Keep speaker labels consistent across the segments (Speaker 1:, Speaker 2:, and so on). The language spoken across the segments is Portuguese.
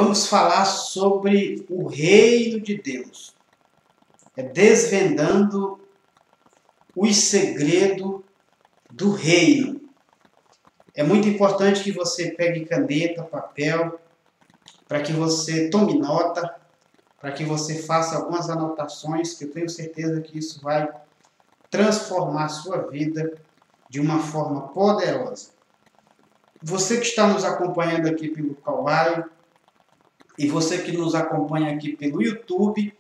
Speaker 1: Vamos falar sobre o reino de Deus. Desvendando os segredos do reino. É muito importante que você pegue caneta, papel, para que você tome nota, para que você faça algumas anotações, que eu tenho certeza que isso vai transformar a sua vida de uma forma poderosa. Você que está nos acompanhando aqui pelo Kawai e você que nos acompanha aqui pelo YouTube,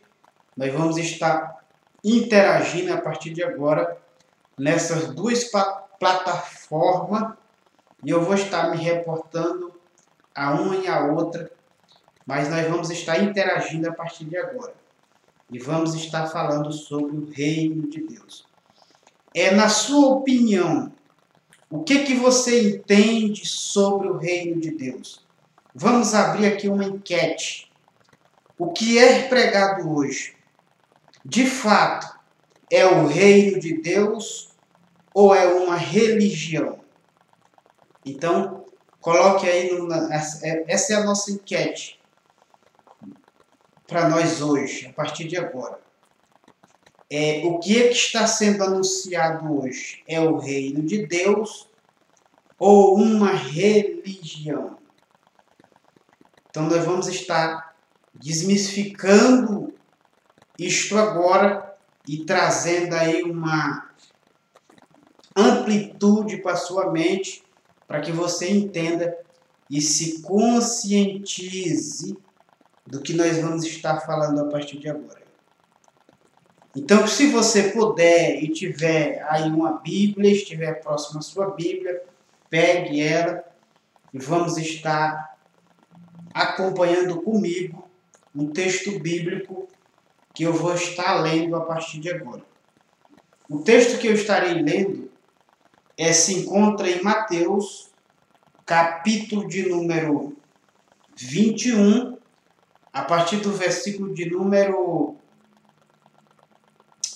Speaker 1: nós vamos estar interagindo a partir de agora nessas duas plataformas e eu vou estar me reportando a uma e a outra, mas nós vamos estar interagindo a partir de agora e vamos estar falando sobre o reino de Deus. Na sua opinião, o que você entende sobre o reino de Deus? Vamos abrir aqui uma enquete. O que é pregado hoje? De fato, é o reino de Deus ou é uma religião? Então, coloque aí, essa é a nossa enquete para nós hoje, a partir de agora. O que está sendo anunciado hoje? É o reino de Deus ou uma religião? Então, nós vamos estar desmistificando isto agora e trazendo aí uma amplitude para a sua mente, para que você entenda e se conscientize do que nós vamos estar falando a partir de agora. Então, se você puder e tiver aí uma Bíblia, estiver próximo à sua Bíblia, pegue ela e vamos estar acompanhando comigo um texto bíblico que eu vou estar lendo a partir de agora. O texto que eu estarei lendo se encontra em Mateus, capítulo de número 21, a partir do versículo de número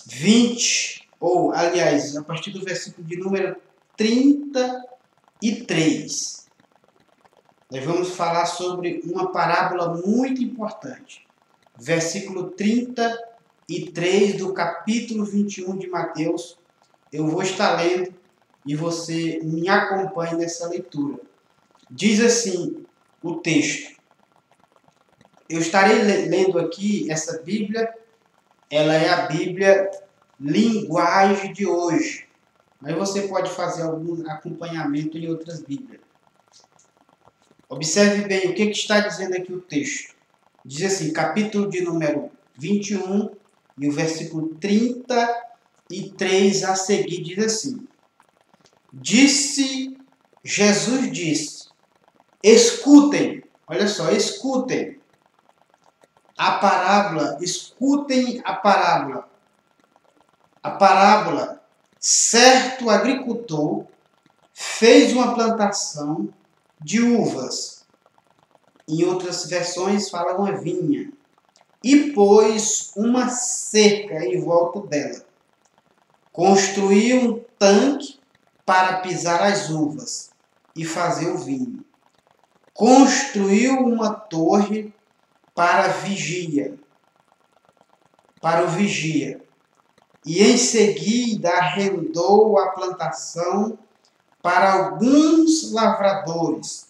Speaker 1: 20, ou, aliás, a partir do versículo de número 33. Nós vamos falar sobre uma parábola muito importante. Versículo 33 do capítulo 21 de Mateus. Eu vou estar lendo e você me acompanhe nessa leitura. Diz assim o texto. Eu estarei lendo aqui essa Bíblia. Ela é a Bíblia Linguagem de Hoje. Mas você pode fazer algum acompanhamento em outras Bíblias. Observe bem o que está dizendo aqui o texto. Diz assim, capítulo de número 21 e o versículo 33 a seguir diz assim. Jesus disse, escutem, olha só, escutem a parábola, escutem a parábola. A parábola, certo agricultor fez uma plantação de uvas. Em outras versões fala uma vinha. E pôs uma cerca em volta dela. Construiu um tanque para pisar as uvas e fazer o vinho. Construiu uma torre para o vigia. E em seguida arrendou a plantação para alguns lavradores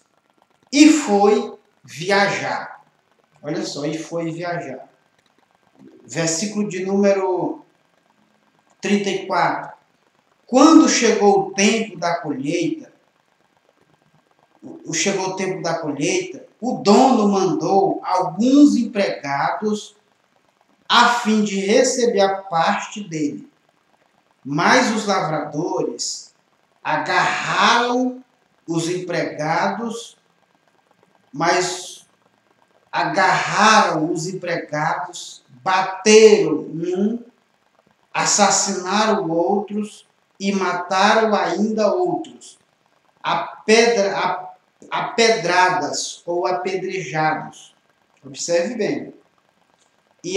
Speaker 1: e foi viajar. Olha só, e foi viajar. Versículo de número 34. Quando chegou o tempo da colheita, o dono mandou alguns empregados a fim de receber a parte dele. Mas os lavradores agarraram os empregados, bateram um, assassinaram outros e mataram ainda outros, apedradas ou apedrejados. Observe bem. E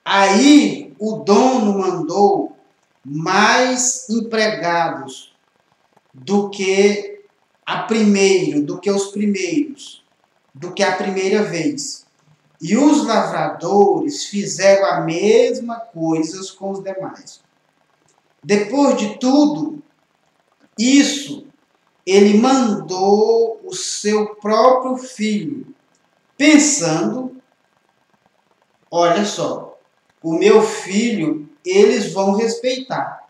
Speaker 1: aí o dono mandou mais empregados do que os primeiros. do que a primeira vez. E os lavradores fizeram a mesma coisa com os demais. Depois de tudo isso, ele mandou o seu próprio filho, pensando, olha só, o meu filho eles vão respeitar.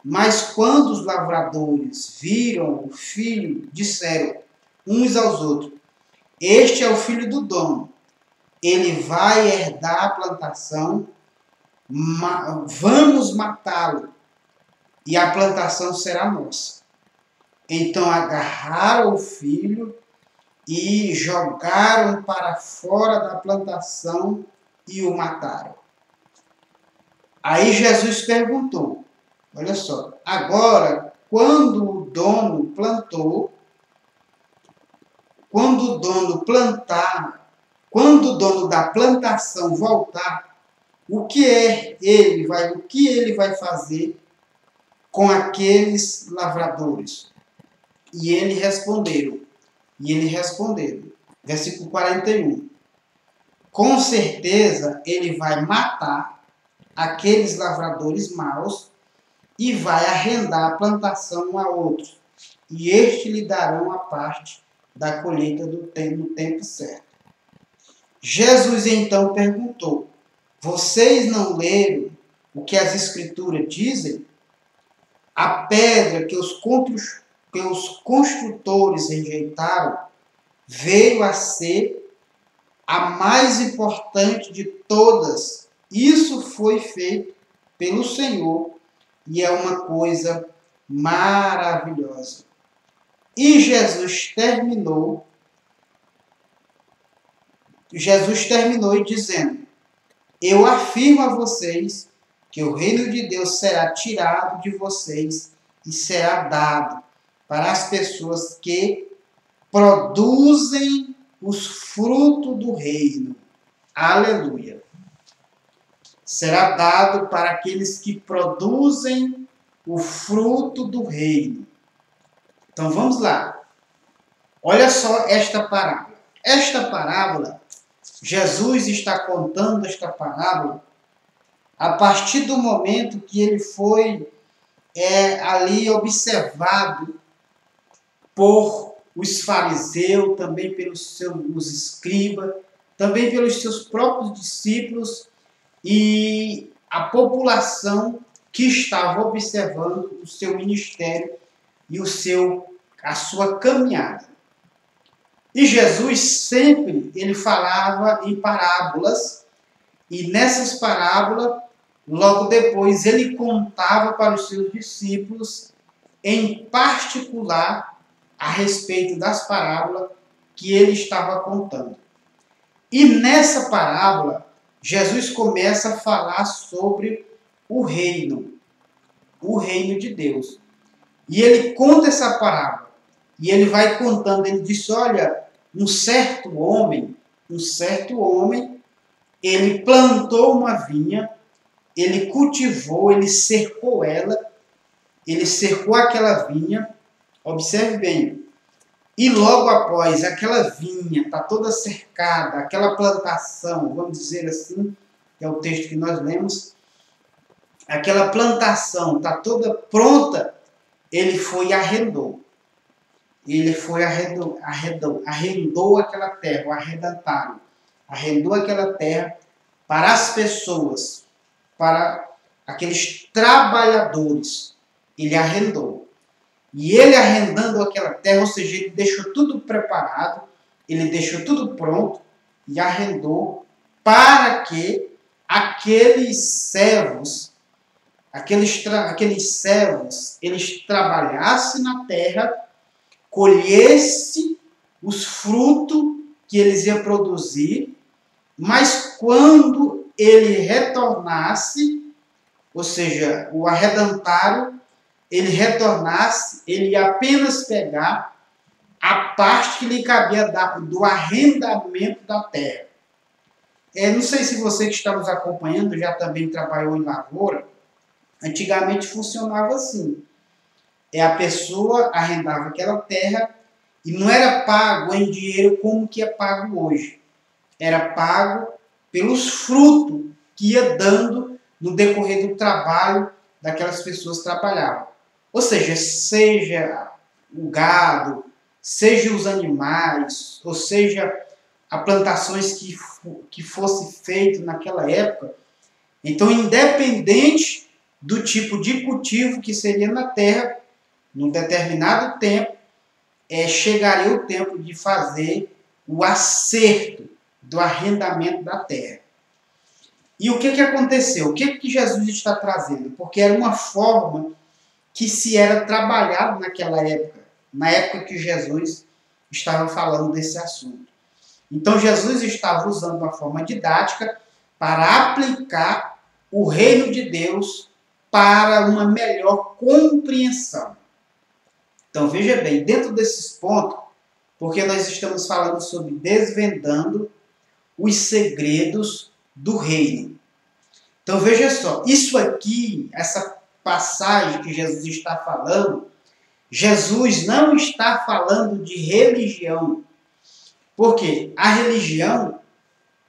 Speaker 1: Mas quando os lavradores viram o filho, disseram uns aos outros, este é o filho do dono, ele vai herdar a plantação, vamos matá-lo e a plantação será nossa. Então agarraram o filho e jogaram para fora da plantação e o mataram. Aí Jesus perguntou, olha só, agora quando o dono da plantação voltar, o que ele vai fazer com aqueles lavradores? E eles responderam, versículo 41, com certeza ele vai matar aqueles lavradores maus e vai arrendar a plantação a outros, e estes lhe darão a parte da colheita no tempo certo. Jesus então perguntou, vocês não leram o que as Escrituras dizem? A pedra que os construtores rejeitaram veio a ser a mais importante de todas. Isso foi feito pelo Senhor e é uma coisa maravilhosa. E Jesus terminou dizendo, eu afirmo a vocês que o reino de Deus será tirado de vocês e será dado para as pessoas que produzem os frutos do reino. Aleluia! Será dado para aqueles que produzem o fruto do reino. Então vamos lá. Olha só esta parábola. Esta parábola, Jesus está contando esta parábola a partir do momento que ele foi ali observado por os fariseus, também pelos seus escribas, também pelos seus próprios discípulos e a população que estava observando o seu ministério e a sua caminhada. E Jesus sempre ele falava em parábolas, e nessas parábolas, logo depois, ele contava para os seus discípulos, em particular, a respeito das parábolas que ele estava contando. E nessa parábola, Jesus começa a falar sobre o reino de Deus. E ele conta essa parábola, e ele vai contando, ele diz, olha, um certo homem, ele plantou uma vinha, ele cultivou, ele cercou aquela vinha, observe bem, e logo após aquela vinha está toda cercada, aquela plantação, vamos dizer assim, que é o texto que nós lemos, aquela plantação está toda pronta, ele foi e arrendou. Arrendou aquela terra, o arrendatário. Arrendou aquela terra para as pessoas, para aqueles trabalhadores. Ele arrendou. E ele arrendando aquela terra, ou seja, ele deixou tudo preparado, ele deixou tudo pronto e arrendou para que aqueles servos, eles trabalhassem na terra, colhesse os frutos que eles iam produzir, mas quando ele retornasse, ou seja, o arrendatário, ele retornasse, ele ia apenas pegar a parte que lhe cabia do arrendamento da terra. Não sei se você que está nos acompanhando já também trabalhou em lavoura. Antigamente funcionava assim. A pessoa arrendava aquela terra E não era pago em dinheiro como que é pago hoje. Era pago pelos frutos que ia dando no decorrer do trabalho daquelas pessoas que trabalhavam. Ou seja o gado, seja os animais, ou seja, as plantações que fosse feito naquela época. Então, independente do tipo de cultivo que seria na terra, num determinado tempo, chegaria o tempo de fazer o acerto do arrendamento da terra. E o que aconteceu? O que Jesus está trazendo? Porque era uma forma que se era trabalhado naquela época, na época que Jesus estava falando desse assunto. Então Jesus estava usando uma forma didática para aplicar o reino de Deus para uma melhor compreensão. Então veja bem, dentro desses pontos, porque nós estamos falando sobre desvendando os segredos do reino. Então veja só, isso aqui, essa passagem que Jesus está falando, Jesus não está falando de religião. Porque a religião,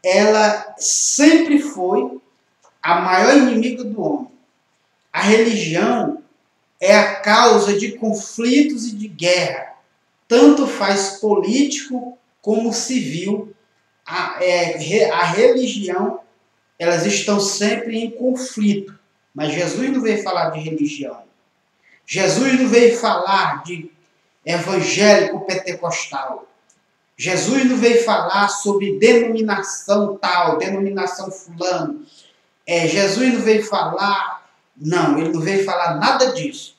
Speaker 1: ela sempre foi a maior inimiga do homem. A religião é a causa de conflitos e de guerra. Tanto faz político como civil. A religião, elas estão sempre em conflito. Mas Jesus não veio falar de religião. Jesus não veio falar de evangélico pentecostal. Jesus não veio falar sobre denominação tal, denominação fulano. Jesus não veio falar... Não, ele não veio falar nada disso.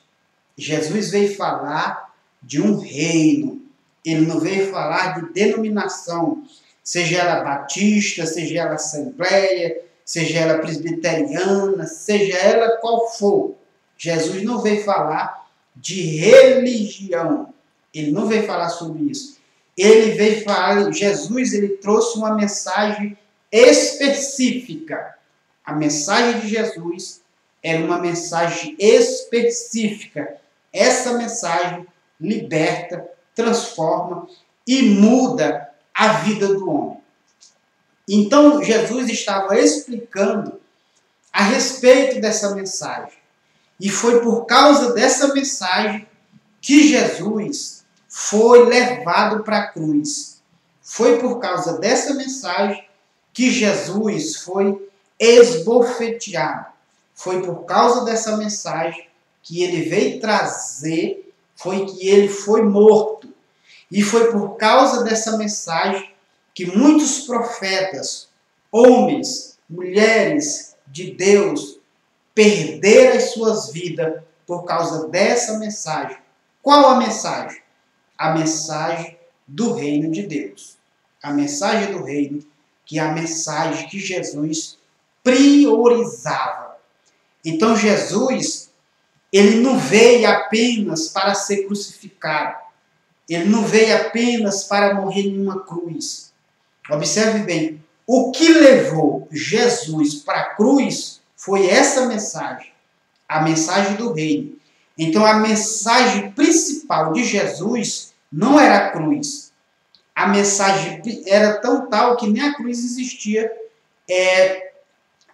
Speaker 1: Jesus veio falar de um reino. Ele não veio falar de denominação. Seja ela batista, seja ela assembleia, seja ela presbiteriana, seja ela qual for. Jesus não veio falar de religião. Ele não veio falar sobre isso. Ele veio falar, Jesus, ele trouxe uma mensagem específica. A mensagem de Jesus era uma mensagem específica. Essa mensagem liberta, transforma e muda a vida do homem. Então, Jesus estava explicando a respeito dessa mensagem. E foi por causa dessa mensagem que Jesus foi levado para a cruz. Foi por causa dessa mensagem que Jesus foi esbofeteado. Foi por causa dessa mensagem que ele veio trazer, foi que ele foi morto. E foi por causa dessa mensagem que muitos profetas, homens, mulheres de Deus, perderam as suas vidas por causa dessa mensagem. Qual a mensagem? A mensagem do reino de Deus. A mensagem do reino, que é a mensagem que Jesus priorizava. Então Jesus, ele não veio apenas para ser crucificado. Ele não veio apenas para morrer em uma cruz. Observe bem, o que levou Jesus para a cruz foi essa mensagem, a mensagem do reino. Então a mensagem principal de Jesus não era a cruz. A mensagem era tão tal que nem a cruz existia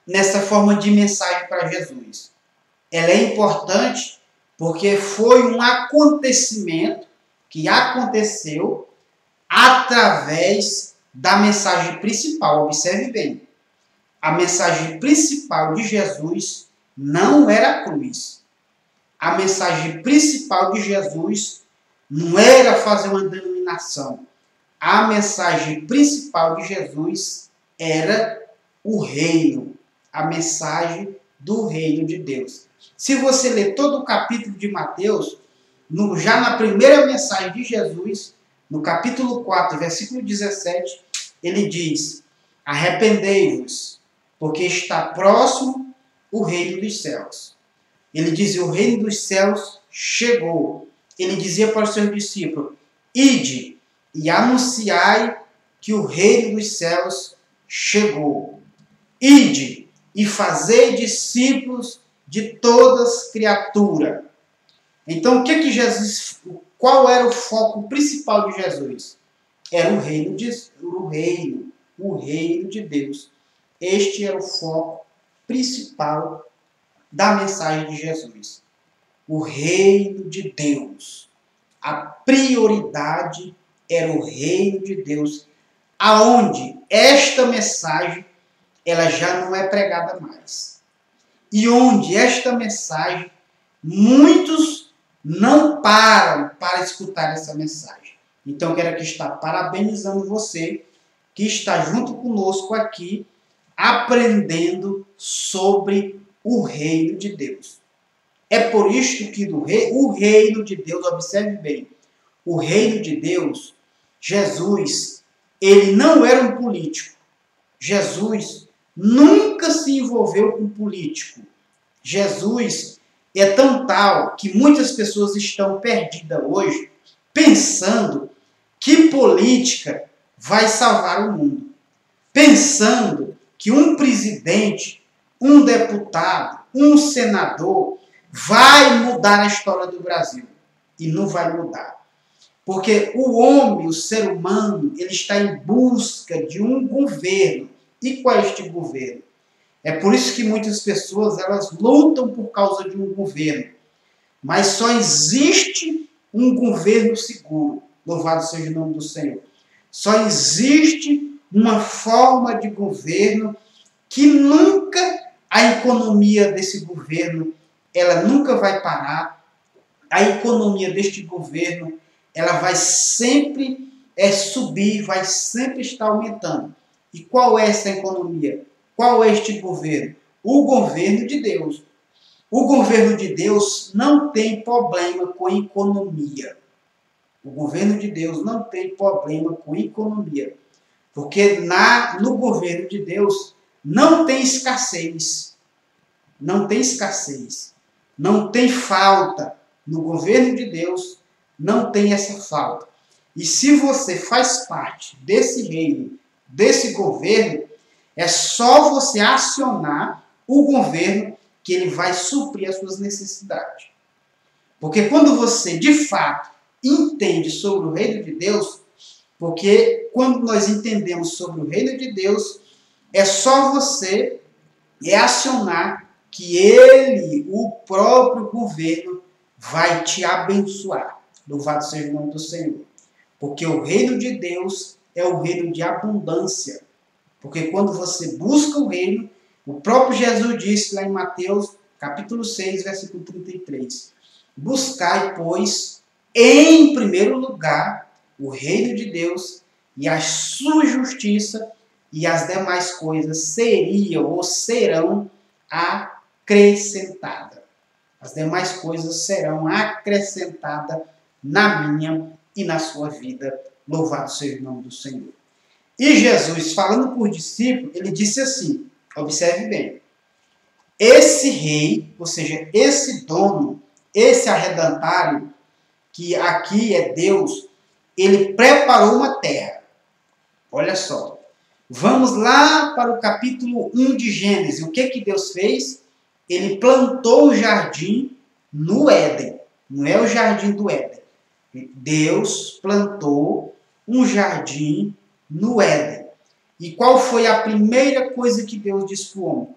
Speaker 1: nessa forma de mensagem para Jesus. Ela é importante porque foi um acontecimento que aconteceu através da mensagem principal. Observe bem. A mensagem principal de Jesus não era a cruz. A mensagem principal de Jesus não era fazer uma denominação. A mensagem principal de Jesus era o reino. A mensagem do reino de Deus. Se você ler todo o capítulo de Mateus, já na primeira mensagem de Jesus, no capítulo 4, versículo 17, ele diz: arrependei-vos, porque está próximo o reino dos céus. Ele dizia: o reino dos céus chegou. Ele dizia para os seus discípulos: ide e anunciai que o reino dos céus chegou. Ide e fazei discípulos de todas criaturas. Então, qual era o foco principal de Jesus? Era o reino de Deus. Este era o foco principal da mensagem de Jesus. O reino de Deus. A prioridade era o reino de Deus, aonde esta mensagem ela já não é pregada mais. E onde esta mensagem, muitos não param para escutar essa mensagem. Então, eu quero aqui estar parabenizando você que está junto conosco aqui, aprendendo sobre o reino de Deus. É por isto que o reino de Deus, observe bem, o reino de Deus, Jesus, ele não era um político. Jesus nunca se envolveu com político. Jesus é tão tal que muitas pessoas estão perdidas hoje pensando que política vai salvar o mundo. Pensando que um presidente, um deputado, um senador vai mudar a história do Brasil. E não vai mudar. Porque o homem, o ser humano, ele está em busca de um governo. E qual é este governo? É por isso que muitas pessoas elas lutam por causa de um governo. Mas só existe um governo seguro. Louvado seja o nome do Senhor. Só existe uma forma de governo que nunca a economia desse governo ela nunca vai parar. A economia deste governo ela vai sempre subir, vai sempre estar aumentando. E qual é essa economia? Qual é este governo? O governo de Deus. O governo de Deus não tem problema com economia. O governo de Deus não tem problema com economia. Porque no governo de Deus não tem escassez. Não tem escassez. Não tem falta. No governo de Deus não tem essa falta. E se você faz parte desse reino, desse governo, é só você acionar o governo que ele vai suprir as suas necessidades. Porque quando você, de fato, entende sobre o reino de Deus, porque quando nós entendemos sobre o reino de Deus, é só você acionar que ele, o próprio governo, vai te abençoar. Louvado seja o nome do Senhor. Porque o reino de Deus é o reino de abundância. Porque quando você busca o reino, o próprio Jesus disse lá em Mateus, capítulo 6, versículo 33. Buscai, pois, em primeiro lugar, o reino de Deus e a sua justiça, e as demais coisas seriam ou serão acrescentadas. As demais coisas serão acrescentadas na minha e na sua vida. Louvado seja o nome do Senhor. E Jesus, falando por discípulo, ele disse assim, observe bem, esse rei, ou seja, esse dono, esse arredatário, que aqui é Deus, ele preparou uma terra. Olha só, vamos lá para o capítulo 1 de Gênesis. O que Deus fez? Ele plantou o jardim no Éden. Não é o jardim do Éden. Deus plantou um jardim no Éden. E qual foi a primeira coisa que Deus disse para o homem?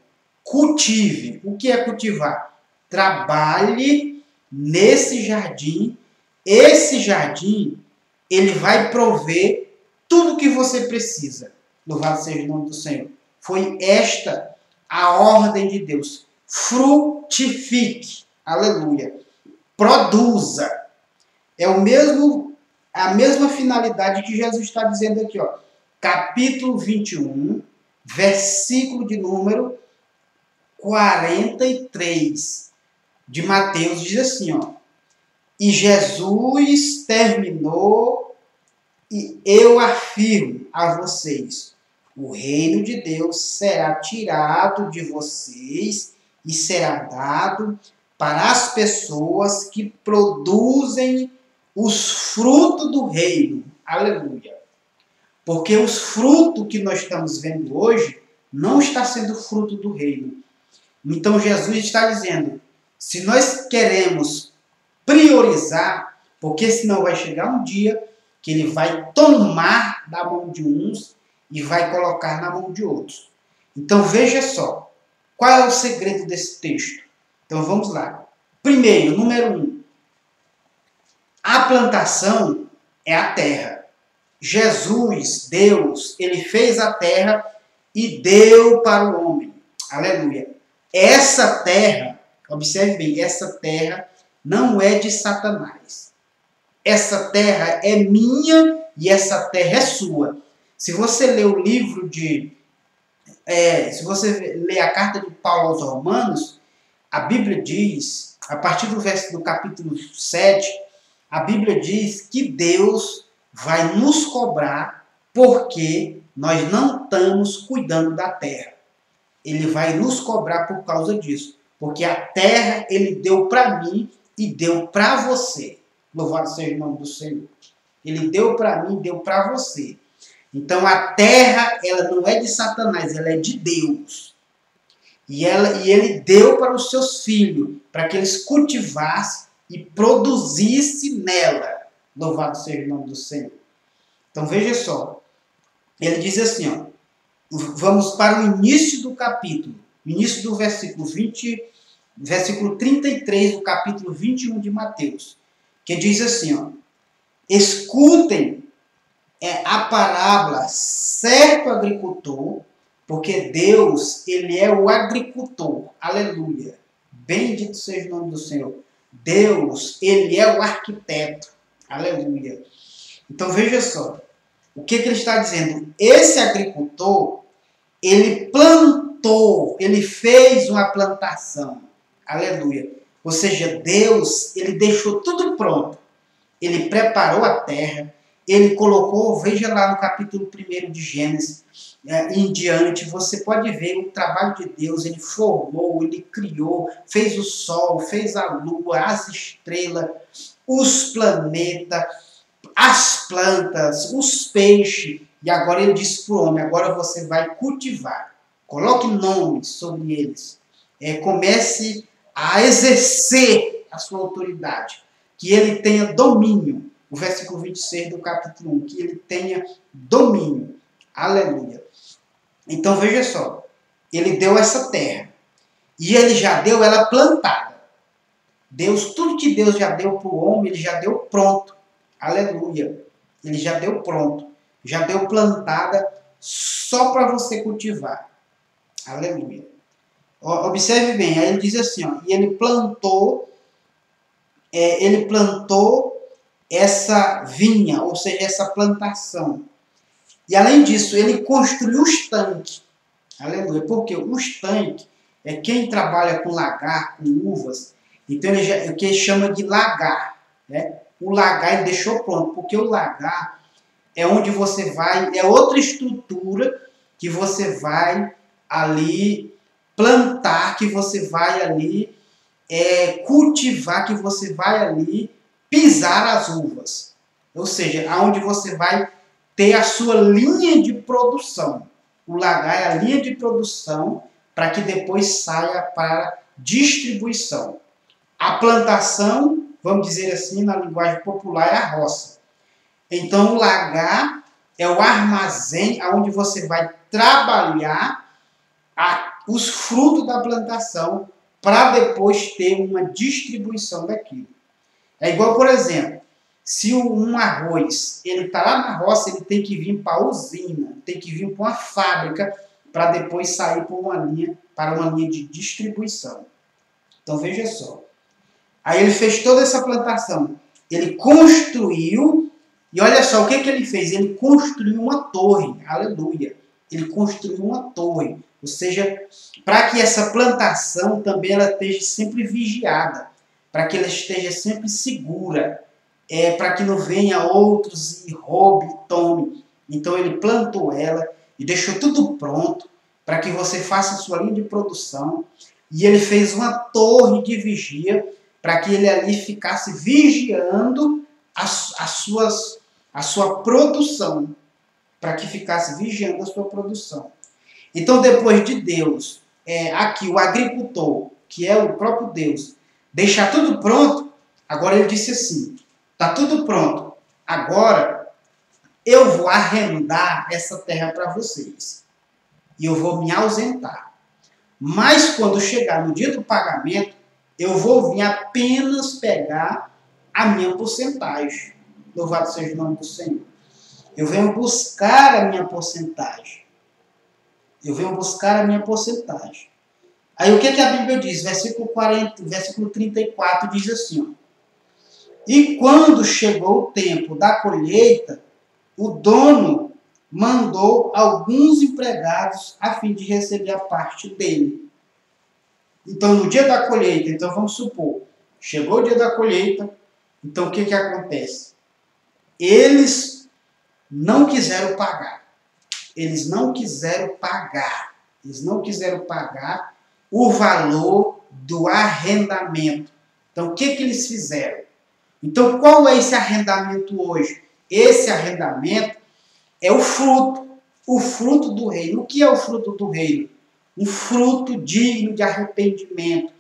Speaker 1: Cultive. O que é cultivar? Trabalhe nesse jardim. Esse jardim, ele vai prover tudo o que você precisa. Louvado seja o nome do Senhor. Foi esta a ordem de Deus. Frutifique. Aleluia. Produza. É a mesma finalidade que Jesus está dizendo aqui, ó. Capítulo 21, versículo de número 43 de Mateus, diz assim, ó. E Jesus terminou, e eu afirmo a vocês, o reino de Deus será tirado de vocês e será dado para as pessoas que produzem os frutos do reino. Aleluia. Porque os frutos que nós estamos vendo hoje não está sendo fruto do reino. Então Jesus está dizendo, se nós queremos priorizar, porque senão vai chegar um dia que ele vai tomar da mão de uns e vai colocar na mão de outros. Então veja só, qual é o segredo desse texto? Então vamos lá. Primeiro, número 1. A plantação é a terra. Jesus, Deus, ele fez a terra e deu para o homem. Aleluia. Essa terra, observe bem, essa terra não é de Satanás. Essa terra é minha e essa terra é sua. Se você ler o livro se você ler a carta de Paulo aos Romanos, a Bíblia diz, a partir do capítulo 7, a Bíblia diz que Deus vai nos cobrar porque nós não estamos cuidando da terra. Ele vai nos cobrar por causa disso. Porque a terra ele deu para mim e deu para você. Louvado seja o nome do Senhor. Ele deu para mim e deu para você. Então a terra ela não é de Satanás, ela é de Deus. E ele deu para os seus filhos, para que eles cultivassem e produzissem nela. Louvado seja o nome do Senhor. Então veja só. Ele diz assim, ó. Vamos para o início do capítulo. Início do versículo 33 do capítulo 21 de Mateus. Que diz assim, ó. Escutem a parábola, certo agricultor, porque Deus, ele é o agricultor. Aleluia. Bendito seja o nome do Senhor. Deus, ele é o arquiteto. Aleluia. Então veja só. O que ele está dizendo? Esse agricultor, ele plantou, ele fez uma plantação. Aleluia. Ou seja, Deus, ele deixou tudo pronto. Ele preparou a terra, ele colocou, veja lá no capítulo 1 de Gênesis, em diante, você pode ver o trabalho de Deus, ele formou, ele criou, fez o sol, fez a lua, as estrelas, os planetas, as plantas, os peixes, e agora ele diz para o homem, agora você vai cultivar, coloque nomes sobre eles, comece a exercer a sua autoridade, que ele tenha domínio, o versículo 26 do capítulo 1, que ele tenha domínio, aleluia. Então veja só, ele deu essa terra, e ele já deu ela plantada, Deus, tudo que Deus já deu para o homem, ele já deu pronto, aleluia, ele já deu pronto, já deu plantada só para você cultivar, aleluia. Observe bem, aí ele diz assim, ó, e ele plantou essa vinha, ou seja, essa plantação. E além disso, ele construiu os tanques. Aleluia. Porque os tanques é quem trabalha com lagar, com uvas, então o que ele chama de lagar. Né? O lagar ele deixou pronto, porque o lagar é onde você vai, é outra estrutura que você vai ali plantar, que você vai ali cultivar, que você vai ali pisar as uvas. Ou seja, aonde você vai ter a sua linha de produção. O lagar é a linha de produção para que depois saia para distribuição. A plantação, vamos dizer assim, na linguagem popular, é a roça. Então, o lagar é o armazém onde você vai trabalhar os frutos da plantação para depois ter uma distribuição daquilo. É igual, por exemplo, se um arroz ele está lá na roça, ele tem que vir para a usina, tem que vir para uma fábrica para depois sair para uma linha de distribuição. Então veja só. Aí ele fez toda essa plantação. Ele construiu, e olha só o que ele fez. Ele construiu uma torre, aleluia. Ele construiu uma torre. Ou seja, para que essa plantação também ela esteja sempre vigiada, para que ela esteja sempre segura, para que não venha outros e roube, tome. Então ele plantou ela e deixou tudo pronto para que você faça a sua linha de produção. E ele fez uma torre de vigia para que ele ali ficasse vigiando a sua produção, para que ficasse vigiando a sua produção. Então, depois de Deus, aqui o agricultor, que é o próprio Deus, deixar tudo pronto, Agora ele disse assim, está tudo pronto, agora eu vou arrendar essa terra para vocês. E eu vou me ausentar. Mas quando chegar no dia do pagamento, eu vou vir apenas pegar a minha porcentagem. Louvado seja o nome do Senhor. Eu venho buscar a minha porcentagem. Eu venho buscar a minha porcentagem. Aí o que a Bíblia diz? Versículo 34 diz assim, ó. E quando chegou o tempo da colheita, o dono mandou alguns empregados a fim de receber a parte dele. Então, no dia da colheita, então vamos supor, chegou o dia da colheita, então o que acontece? Eles não quiseram pagar. Eles não quiseram pagar. Eles não quiseram pagar o valor do arrendamento. Então, o que eles fizeram? Então, qual é esse arrendamento hoje? Esse arrendamento é o fruto do reino. O que é o fruto do reino? Um fruto digno de arrependimento,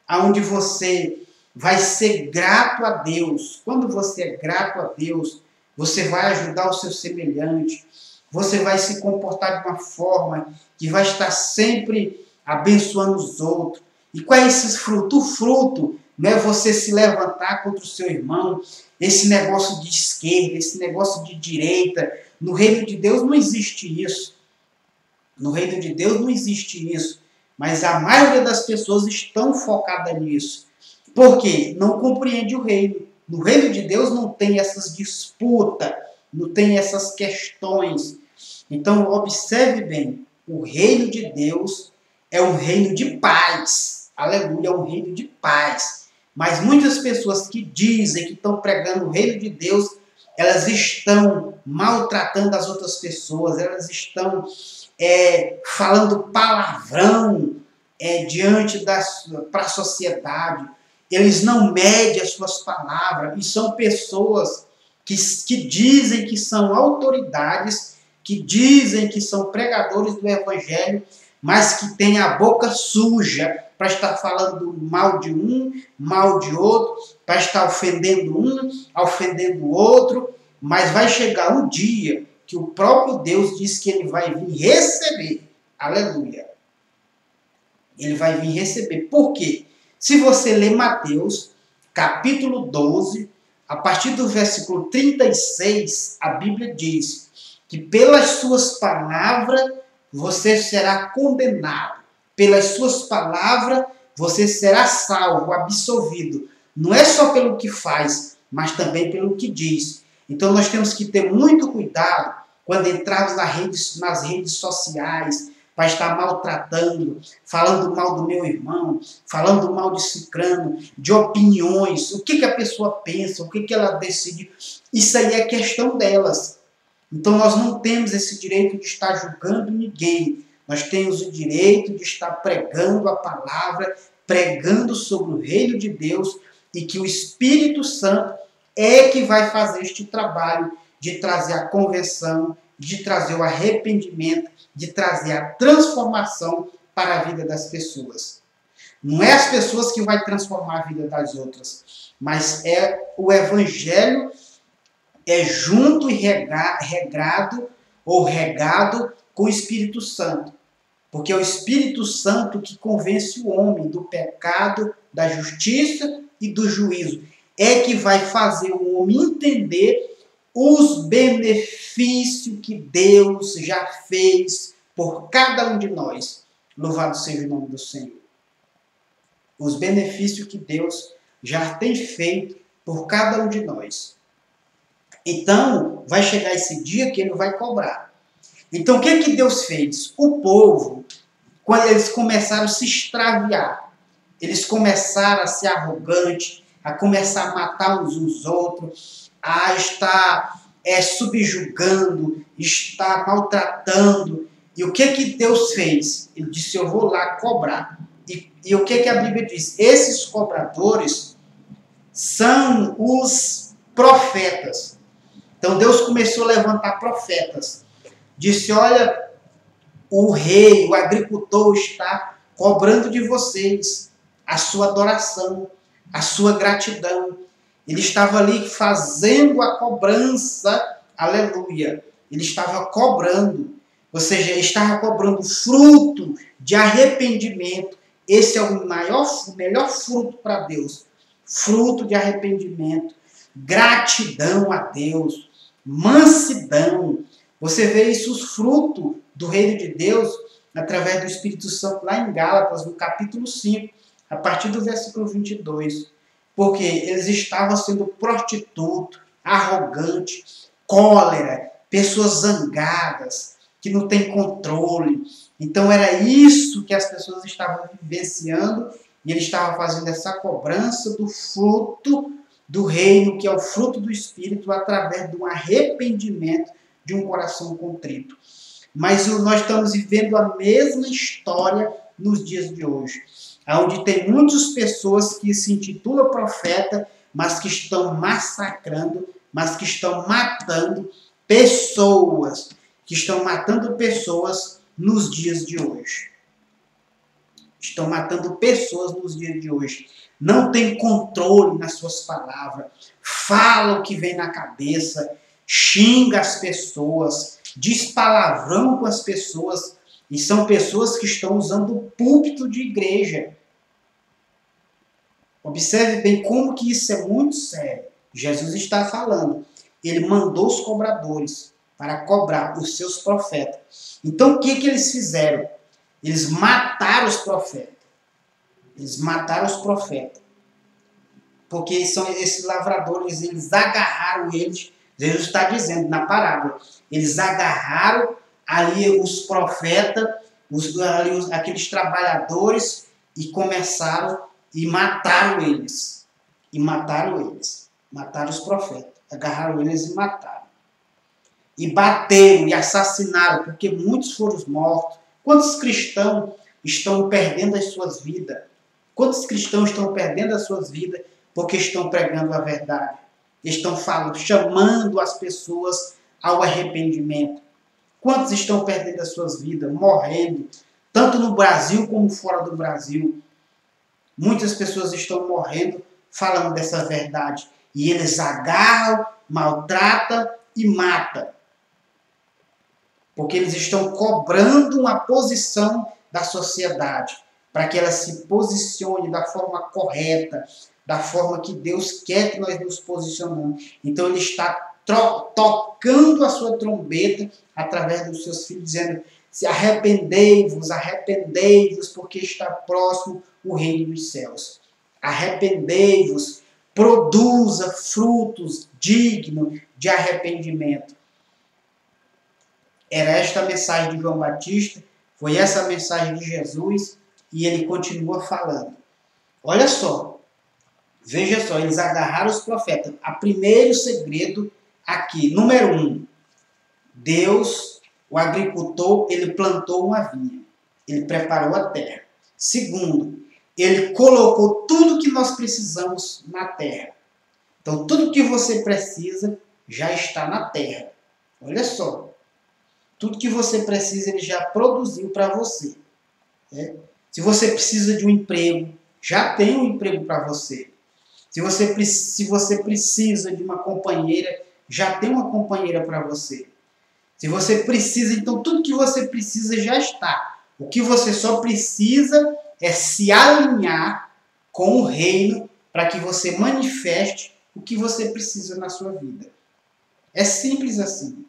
Speaker 1: onde você vai ser grato a Deus. Quando você é grato a Deus, você vai ajudar o seu semelhante, você vai se comportar de uma forma que vai estar sempre abençoando os outros. E qual é esse fruto? O fruto não é você se levantar contra o seu irmão, esse negócio de esquerda, esse negócio de direita. No reino de Deus não existe isso. No reino de Deus não existe isso. Mas a maioria das pessoas estão focadas nisso. Por quê? Não compreende o reino. No reino de Deus não tem essas disputas, não tem essas questões. Então, observe bem, o reino de Deus é um reino de paz. Aleluia, é um reino de paz. Mas muitas pessoas que dizem que estão pregando o reino de Deus, elas estão maltratando as outras pessoas, elas estão falando palavrão diante para a sociedade. Eles não medem as suas palavras e são pessoas que dizem que são autoridades, que dizem que são pregadores do evangelho, mas que têm a boca suja para estar falando mal de um, mal de outro, para estar ofendendo um, ofendendo o outro, mas vai chegar um dia que o próprio Deus diz que ele vai vir receber. Aleluia. Ele vai vir receber. Por quê? Se você ler Mateus, capítulo 12, a partir do versículo 36, a Bíblia diz que pelas suas palavras você será condenado. Pelas suas palavras você será salvo, absolvido. Não é só pelo que faz, mas também pelo que diz. Então nós temos que ter muito cuidado quando entrarmos nas redes sociais, para estar maltratando, falando mal do meu irmão, falando mal de cicrano, de opiniões, o que a pessoa pensa, o que ela decide. Isso aí é questão delas. Então nós não temos esse direito de estar julgando ninguém. Nós temos o direito de estar pregando a palavra, pregando sobre o reino de Deus, e que o Espírito Santo é que vai fazer este trabalho de trazer a conversão, de trazer o arrependimento, de trazer a transformação para a vida das pessoas. Não é as pessoas que vai transformar a vida das outras, mas é o Evangelho junto e regado com o Espírito Santo. Porque é o Espírito Santo que convence o homem do pecado, da justiça e do juízo. É que vai fazer o homem entender os benefícios que Deus já fez por cada um de nós. Louvado seja o nome do Senhor. Os benefícios que Deus já tem feito por cada um de nós. Então, vai chegar esse dia que ele vai cobrar. Então, o que Deus fez? O povo, quando eles começaram a se extraviar, eles começaram a ser arrogantes, a começar a matar uns os outros, a estar subjugando, estar maltratando. E o que Deus fez? Ele disse, eu vou lá cobrar. E o que a Bíblia diz? Esses cobradores são os profetas. Então Deus começou a levantar profetas. Disse, olha, o rei, o agricultor está cobrando de vocês a sua adoração. a sua gratidão. Ele estava ali fazendo a cobrança, aleluia. Ele estava cobrando, ou seja, ele estava cobrando fruto de arrependimento. Esse é o melhor fruto para Deus. Fruto de arrependimento, gratidão a Deus, mansidão. Você vê isso, os frutos do reino de Deus, através do Espírito Santo, lá em Gálatas, no capítulo 5, a partir do versículo 22. Porque eles estavam sendo prostitutos, arrogantes, cólera, pessoas zangadas, que não têm controle. Então era isso que as pessoas estavam vivenciando, e ele estava fazendo essa cobrança do fruto do reino, que é o fruto do Espírito, através de um arrependimento de um coração contrito. Mas nós estamos vivendo a mesma história nos dias de hoje, onde tem muitas pessoas que se intitulam profeta, mas que estão massacrando, mas que estão matando pessoas, nos dias de hoje. Estão matando pessoas nos dias de hoje. Não tem controle nas suas palavras. Fala o que vem na cabeça. Xinga as pessoas. Diz palavrão com as pessoas. E são pessoas que estão usando o púlpito de igreja. Observe bem como que isso é muito sério. Jesus está falando. Ele mandou os cobradores para cobrar os seus profetas. Então o que eles fizeram? Eles mataram os profetas. Eles mataram os profetas. Porque são esses lavradores, eles agarraram eles. Jesus está dizendo na parábola. Eles agarraram ali os profetas, aqueles trabalhadores, e começaram e mataram eles. Mataram os profetas. Agarraram eles e mataram. E bateram e assassinaram, porque muitos foram mortos. Quantos cristãos estão perdendo as suas vidas? Quantos cristãos estão perdendo as suas vidas porque estão pregando a verdade? Estão falando, chamando as pessoas ao arrependimento. Quantos estão perdendo as suas vidas, morrendo, tanto no Brasil como fora do Brasil? Muitas pessoas estão morrendo falando dessa verdade. E eles agarram, maltratam e matam. Porque eles estão cobrando uma posição da sociedade, para que ela se posicione da forma correta, da forma que Deus quer que nós nos posicionemos. Então ele está tocando a sua trombeta através dos seus filhos, dizendo: se arrependei-vos, porque está próximo o reino dos céus. Arrependei-vos, produza frutos dignos de arrependimento. Era esta a mensagem de João Batista, foi essa a mensagem de Jesus, e ele continua falando. Olha só, veja só, eles agarraram os profetas. O primeiro segredo aqui, número 1, Deus, o agricultor, ele plantou uma vinha, ele preparou a terra. Segundo, ele colocou tudo que nós precisamos na terra. Então, tudo que você precisa já está na terra. Olha só. Tudo que você precisa, ele já produziu para você. Né? Se você precisa de um emprego, já tem um emprego para você. Se você precisa de uma companheira, já tem uma companheira para você. Se você precisa, então tudo que você precisa já está. O que você só precisa é se alinhar com o reino para que você manifeste o que você precisa na sua vida. É simples assim.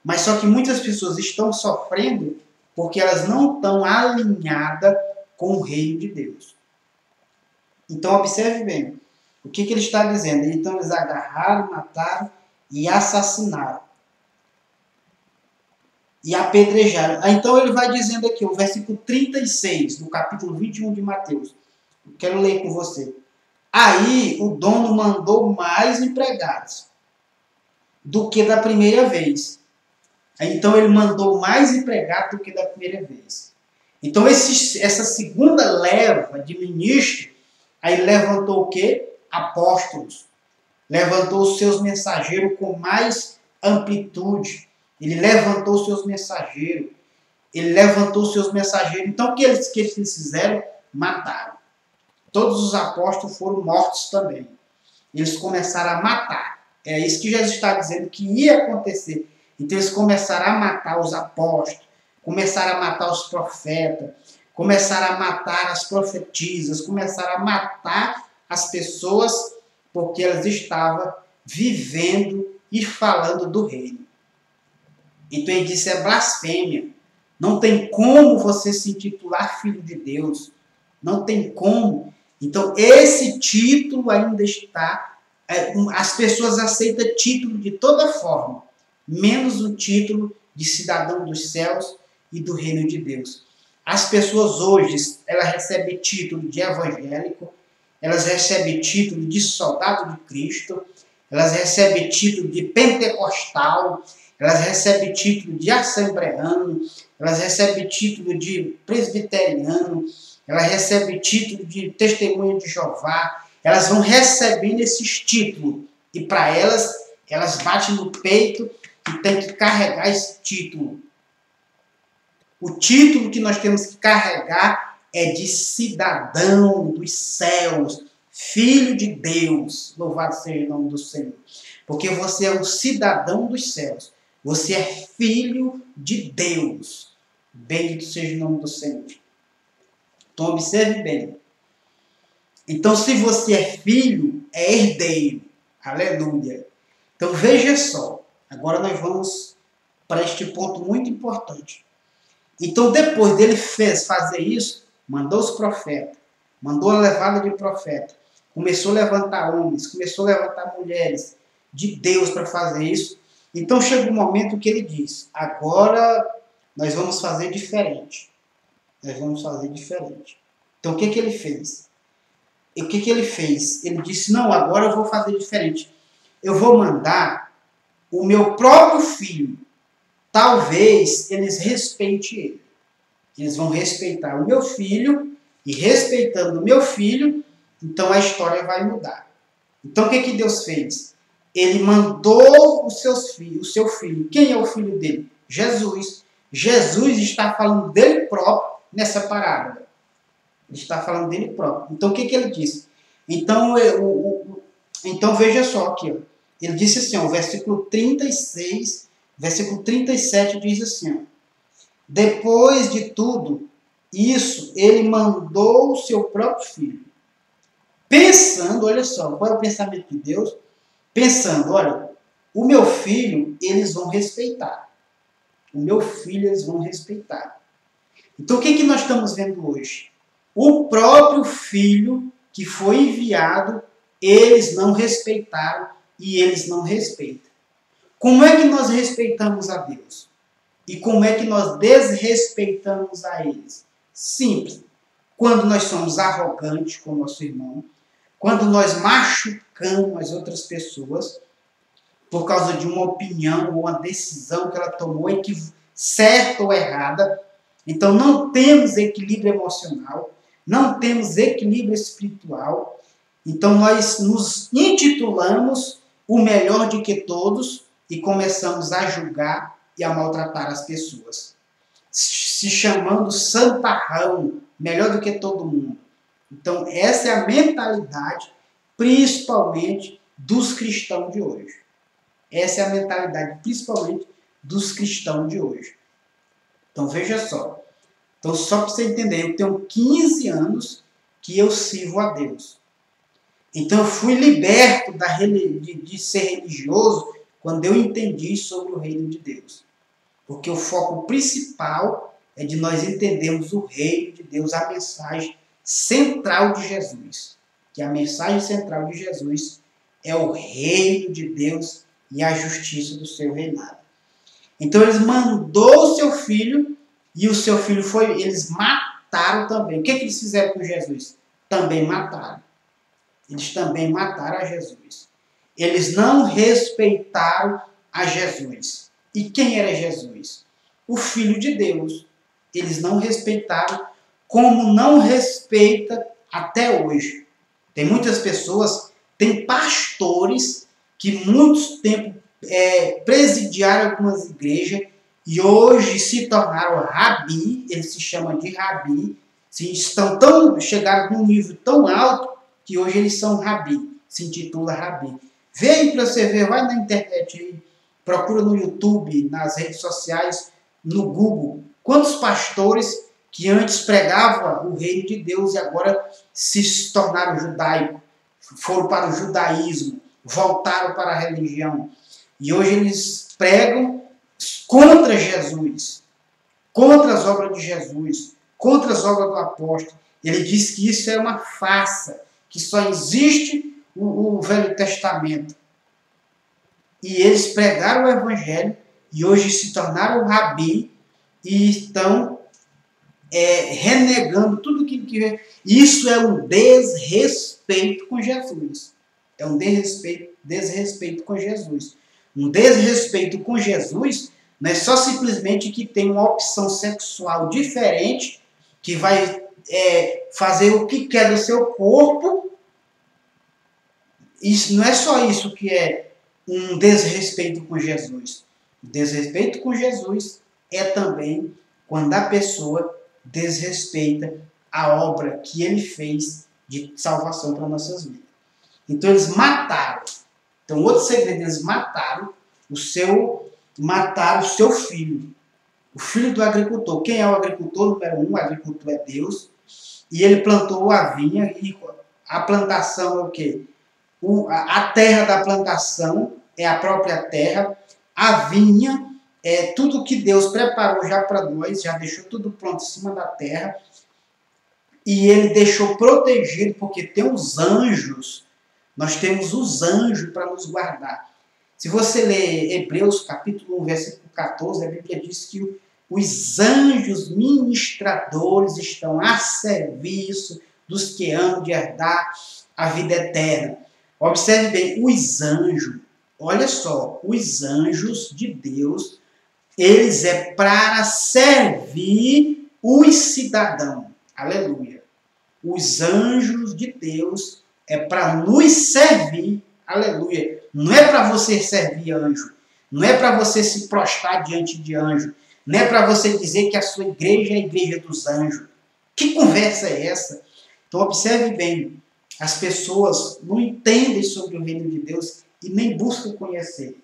Speaker 1: Mas só que muitas pessoas estão sofrendo porque elas não estão alinhadas com o reino de Deus. Então observe bem. O que ele está dizendo? Então eles agarraram, mataram e assassinaram. E apedrejaram. Então ele vai dizendo aqui, o versículo 36 do capítulo 21 de Mateus. Quero ler com você. Aí o dono mandou mais empregados do que da primeira vez. Então ele mandou mais empregados do que da primeira vez. Então essa segunda leva de ministros, aí levantou o quê? Apóstolos. Levantou os seus mensageiros com mais amplitude. Ele levantou os seus mensageiros. Então o que eles fizeram? Mataram. todos os apóstolos foram mortos também. Eles começaram a matar. É isso que Jesus está dizendo que ia acontecer. Então eles começaram a matar os apóstolos, começaram a matar os profetas, começaram a matar as profetisas, começaram a matar as pessoas porque elas estavam vivendo e falando do reino. Então ele disse, é blasfêmia. Não tem como você se intitular filho de Deus. Não tem como. Então esse título ainda está... As pessoas aceitam título de toda forma, menos o título de cidadão dos céus e do reino de Deus. As pessoas hoje, elas recebem título de evangélico, elas recebem título de soldado de Cristo, elas recebem título de pentecostal, elas recebem título de assembleano, elas recebem título de presbiteriano, elas recebem título de testemunha de Jeová. Elas vão recebendo esses títulos e para elas batem no peito e tem que carregar esse título. O título que nós temos que carregar é de cidadão dos céus, filho de Deus. Louvado seja o nome do Senhor. Porque você é um cidadão dos céus. Você é filho de Deus. Bendito seja o nome do Senhor. Então observe bem. Então, se você é filho, é herdeiro. Aleluia. Então, veja só. Agora nós vamos para este ponto muito importante. Então, depois dele fazer isso, mandou os profetas, mandou a levada de profeta, começou a levantar homens, começou a levantar mulheres de Deus para fazer isso. Então, chega um momento que ele diz, agora nós vamos fazer diferente. Nós vamos fazer diferente. Então, o que ele fez? E o que ele fez? Ele disse, não, agora eu vou fazer diferente. Eu vou mandar o meu próprio filho. Talvez eles respeitem ele. Eles vão respeitar o meu filho, e respeitando o meu filho, então a história vai mudar. Então o que Deus fez? Ele mandou o seu filho. Quem é o filho dele? Jesus. Jesus está falando dele próprio nessa parábola. Ele está falando dele próprio. Então o que ele disse? Então, então veja só aqui. Ó. Ele disse assim, ó, o versículo 36, versículo 37 diz assim, ó, depois de tudo isso, ele mandou o seu próprio filho. Pensando, olha só, qual é o pensamento de Deus? Pensando, olha, o meu filho, eles vão respeitar. O meu filho, eles vão respeitar. Então, o que nós estamos vendo hoje? O próprio filho que foi enviado, eles não respeitaram e eles não respeitam. Como é que nós respeitamos a Deus? E como é que nós desrespeitamos a eles? Simples. Quando nós somos arrogantes com o nosso irmão, quando nós machucamos as outras pessoas por causa de uma opinião ou uma decisão que ela tomou, certa ou errada, então não temos equilíbrio emocional, não temos equilíbrio espiritual, então nós nos intitulamos o melhor de que todos e começamos a julgar e a maltratar as pessoas, se chamando santarrão, melhor do que todo mundo. Então essa é a mentalidade, principalmente dos cristãos de hoje. Essa é a mentalidade, principalmente dos cristãos de hoje. Então veja só. Então só para você entender, eu tenho 15 anos que eu sirvo a Deus. Então eu fui liberto de ser religioso quando eu entendi sobre o reino de Deus. Porque o foco principal é de nós entendermos o reino de Deus, a mensagem central de Jesus. Que a mensagem central de Jesus é o reino de Deus e a justiça do seu reinado. Então eles mandou o seu filho e o seu filho foi, eles mataram também. O que eles fizeram com Jesus? Também mataram. Eles também mataram a Jesus. Eles não respeitaram a Jesus. E quem era Jesus? O Filho de Deus. Eles não respeitaram, como não respeita até hoje. Tem muitas pessoas, tem pastores que muitos tempos presidiaram algumas igrejas e hoje se tornaram rabi, eles se chamam de rabi, chegaram num nível tão alto que hoje eles são rabi, se intitula rabi. Vê aí para você ver, vai na internet aí, procura no YouTube, nas redes sociais, no Google, quantos pastores que antes pregavam o reino de Deus e agora se tornaram judaicos, foram para o judaísmo, voltaram para a religião. E hoje eles pregam contra Jesus, contra as obras de Jesus, contra as obras do apóstolo. Ele diz que isso é uma farsa, que só existe o Velho Testamento. E eles pregaram o Evangelho e hoje se tornaram rabi e estão renegando tudo aquilo que... Isso é um desrespeito com Jesus. É um desrespeito com Jesus. Um desrespeito com Jesus não é só simplesmente que tem uma opção sexual diferente, que vai fazer o que quer do seu corpo. Isso não é só isso que é um desrespeito com Jesus. O desrespeito com Jesus é também quando a pessoa desrespeita a obra que ele fez de salvação para nossas vidas. Então eles mataram. Então outro segredo, eles mataram o seu filho. O filho do agricultor. Quem é o agricultor? Número 1, o agricultor é Deus. E ele plantou a vinha. E a plantação é o quê? A terra da plantação é a própria terra. A vinha é tudo que Deus preparou já para nós, já deixou tudo pronto em cima da terra. E ele deixou protegido, porque tem os anjos. Nós temos os anjos para nos guardar. Se você ler Hebreus capítulo 1, versículo 14, a Bíblia diz que os anjos ministradores estão a serviço dos que amam de herdar a vida eterna. Observe bem, os anjos, olha só, os anjos de Deus, eles é para servir os cidadãos. Aleluia. Os anjos de Deus é para nos servir. Aleluia. Não é para você servir anjo. Não é para você se prostrar diante de anjo. Não é para você dizer que a sua igreja é a igreja dos anjos. Que conversa é essa? Então observe bem. As pessoas não entendem sobre o reino de Deus e nem buscam conhecer.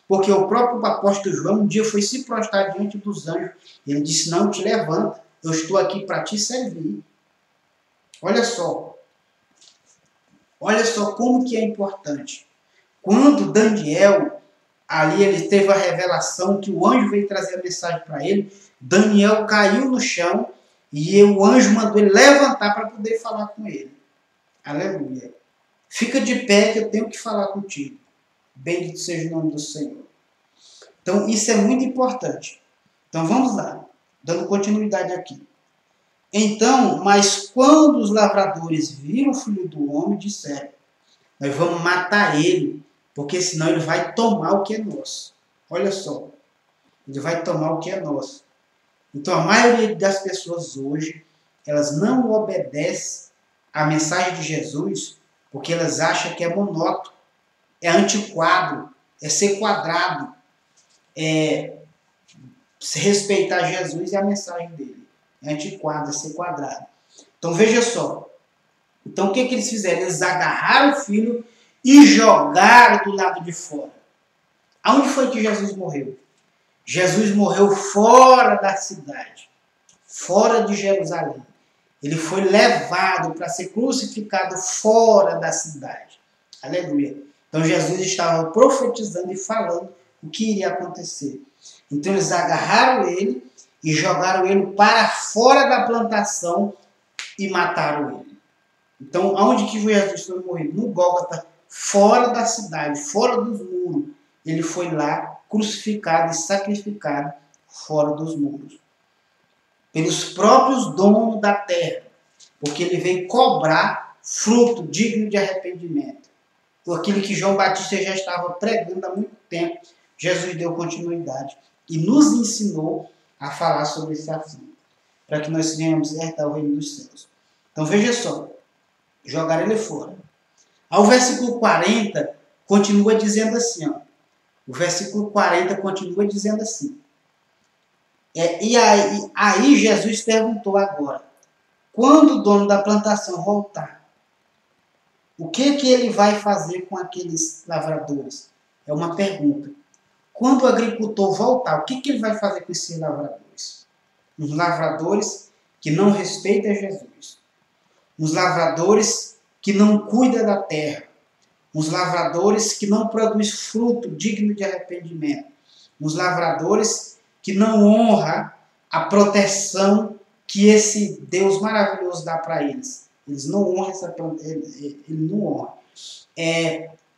Speaker 1: Porque o próprio apóstolo João um dia foi se prostrar diante dos anjos. E ele disse, não, te levanta. Eu estou aqui para te servir. Olha só. Olha só como que é importante. Quando Daniel, ali ele teve a revelação que o anjo veio trazer a mensagem para ele, Daniel caiu no chão e o anjo mandou ele levantar para poder falar com ele. Aleluia. Fica de pé que eu tenho que falar contigo. Bendito seja o nome do Senhor. Então isso é muito importante. Então vamos lá, dando continuidade aqui. Então, mas quando os lavradores viram o filho do homem, disseram, nós vamos matar ele, porque senão ele vai tomar o que é nosso. Olha só, ele vai tomar o que é nosso. Então a maioria das pessoas hoje, elas não obedecem à mensagem de Jesus, porque elas acham que é monótono, é antiquado, é ser quadrado, é se respeitar Jesus e a mensagem dele. É antiquado, é ser quadrado. Então veja só. Então o que eles fizeram? Eles agarraram o filho e jogaram do lado de fora. Aonde foi que Jesus morreu? Jesus morreu fora da cidade, fora de Jerusalém. Ele foi levado para ser crucificado fora da cidade. Aleluia. Então Jesus estava profetizando e falando o que iria acontecer. Então eles agarraram ele e jogaram ele para fora da plantação e mataram ele. Então, aonde que Jesus foi morrer? No Gólgota, fora da cidade, fora dos muros. Ele foi lá crucificado e sacrificado fora dos muros. Pelos próprios donos da terra. Porque ele veio cobrar fruto digno de arrependimento. Por aquilo que João Batista já estava pregando há muito tempo, Jesus deu continuidade e nos ensinou a falar sobre esse assunto, para que nós venhamos herdar o reino dos céus. Então veja só, jogar ele fora. Ao versículo 40, continua dizendo assim, ó. O versículo 40 continua dizendo assim. E aí Jesus perguntou agora, quando o dono da plantação voltar, o que ele vai fazer com aqueles lavradores? É uma pergunta. Quando o agricultor voltar, o que ele vai fazer com esses lavradores? Os lavradores que não respeitam Jesus. Os lavradores que não cuidam da terra. Os lavradores que não produzem fruto digno de arrependimento. Os lavradores que não honram a proteção que esse Deus maravilhoso dá para eles. Eles não honram essa ele não honra.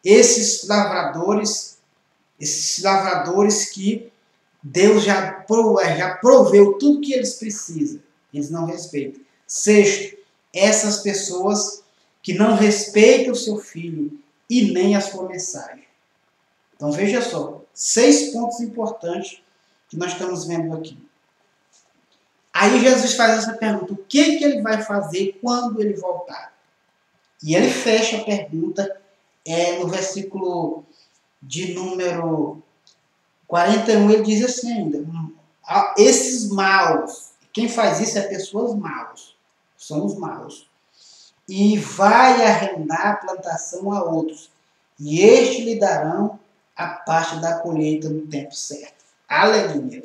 Speaker 1: Esses lavradores que Deus já proveu tudo que eles precisam. Eles não respeitam. Sexto, essas pessoas que não respeitam o seu filho e nem a sua mensagem. Então veja só, 6 pontos importantes que nós estamos vendo aqui. Aí Jesus faz essa pergunta, o que ele vai fazer quando ele voltar? E ele fecha a pergunta no versículo de número 41, ele diz assim ainda, esses maus, quem faz isso é pessoas maus, são os maus, e vai arrendar a plantação a outros, e estes lhe darão a parte da colheita no tempo certo. Aleluia!